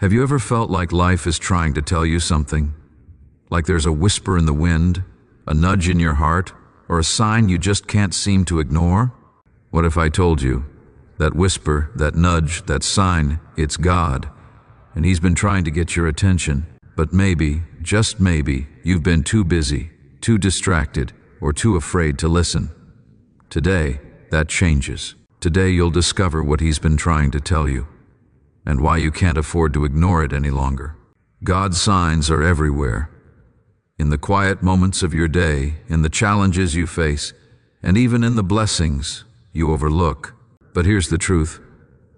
Have you ever felt like life is trying to tell you something? Like there's a whisper in the wind, a nudge in your heart, or a sign you just can't seem to ignore? What if I told you that whisper, that nudge, that sign, it's God, and He's been trying to get your attention, but maybe, just maybe, you've been too busy, too distracted, or too afraid to listen. Today, that changes. Today you'll discover what He's been trying to tell you, and why you can't afford to ignore it any longer. God's signs are everywhere. In the quiet moments of your day, in the challenges you face, and even in the blessings you overlook. But here's the truth.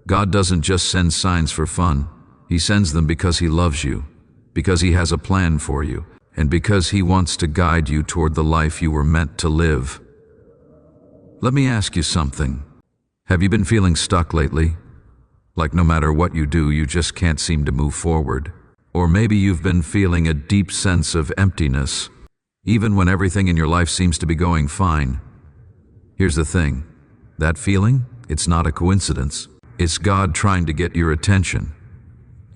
God doesn't just send signs for fun. He sends them because He loves you, because He has a plan for you, and because He wants to guide you toward the life you were meant to live. Let me ask you something. Have you been feeling stuck lately? Like no matter what you do, you just can't seem to move forward. Or maybe you've been feeling a deep sense of emptiness, even when everything in your life seems to be going fine. Here's the thing. That feeling, it's not a coincidence. It's God trying to get your attention.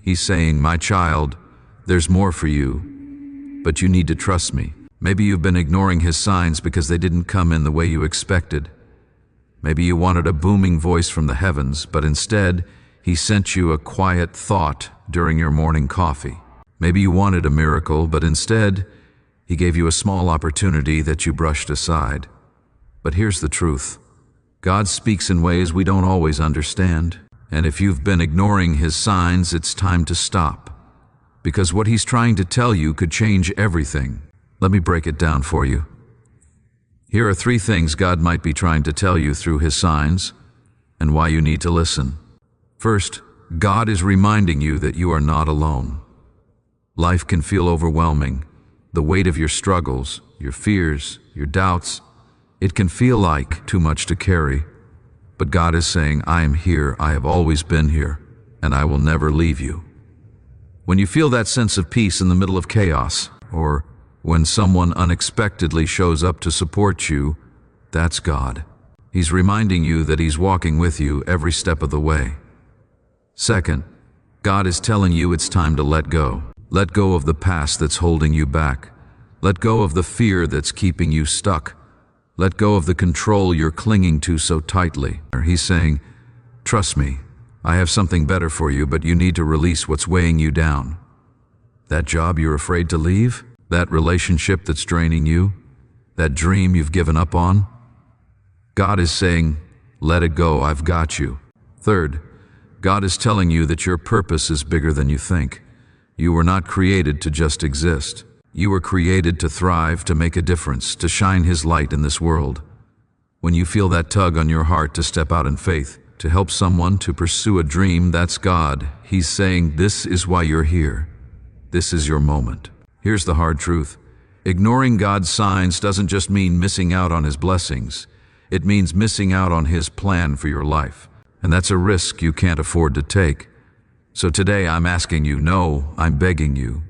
He's saying, "My child, there's more for you, but you need to trust me." Maybe you've been ignoring His signs because they didn't come in the way you expected. Maybe you wanted a booming voice from the heavens, but instead, He sent you a quiet thought during your morning coffee. Maybe you wanted a miracle, but instead, He gave you a small opportunity that you brushed aside. But here's the truth. God speaks in ways we don't always understand. And if you've been ignoring His signs, it's time to stop. Because what He's trying to tell you could change everything. Let me break it down for you. Here are 3 things God might be trying to tell you through His signs, and why you need to listen. First, God is reminding you that you are not alone. Life can feel overwhelming. The weight of your struggles, your fears, your doubts, it can feel like too much to carry. But God is saying, "I am here, I have always been here, and I will never leave you." When you feel that sense of peace in the middle of chaos, or when someone unexpectedly shows up to support you, that's God. He's reminding you that He's walking with you every step of the way. Second, God is telling you it's time to let go. Let go of the past that's holding you back. Let go of the fear that's keeping you stuck. Let go of the control you're clinging to so tightly. He's saying, "Trust me, I have something better for you, but you need to release what's weighing you down." That job you're afraid to leave? That relationship that's draining you? That dream you've given up on? God is saying, "Let it go, I've got you." Third, God is telling you that your purpose is bigger than you think. You were not created to just exist. You were created to thrive, to make a difference, to shine His light in this world. When you feel that tug on your heart to step out in faith, to help someone, to pursue a dream, that's God. He's saying, "This is why you're here. This is your moment." Here's the hard truth. Ignoring God's signs doesn't just mean missing out on His blessings. It means missing out on His plan for your life. And that's a risk you can't afford to take. So today I'm asking you, no, I'm begging you,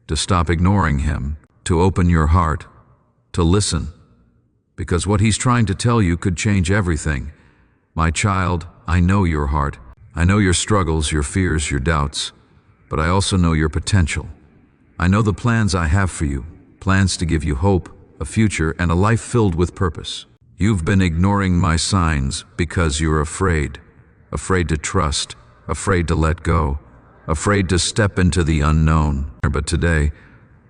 to stop ignoring Him, to open your heart, to listen. Because what He's trying to tell you could change everything. My child, I know your heart. I know your struggles, your fears, your doubts. But I also know your potential. I know the plans I have for you, plans to give you hope, a future, and a life filled with purpose. You've been ignoring my signs because you're afraid. Afraid to trust, afraid to let go, afraid to step into the unknown. But today,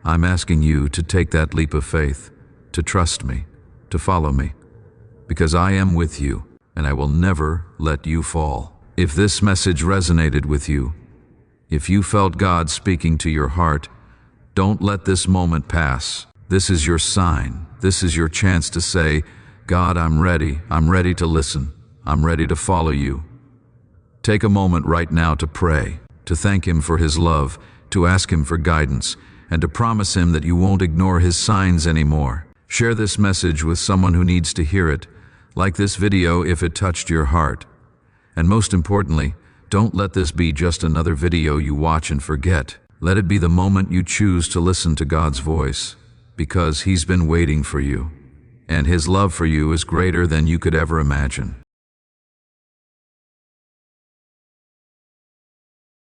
I'm asking you to take that leap of faith, to trust me, to follow me, because I am with you, and I will never let you fall. If this message resonated with you, if you felt God speaking to your heart, don't let this moment pass. This is your sign. This is your chance to say, "God, I'm ready. I'm ready to listen. I'm ready to follow you." Take a moment right now to pray, to thank Him for His love, to ask Him for guidance, and to promise Him that you won't ignore His signs anymore. Share this message with someone who needs to hear it. Like this video if it touched your heart. And most importantly, don't let this be just another video you watch and forget. Let it be the moment you choose to listen to God's voice, because He's been waiting for you, and His love for you is greater than you could ever imagine.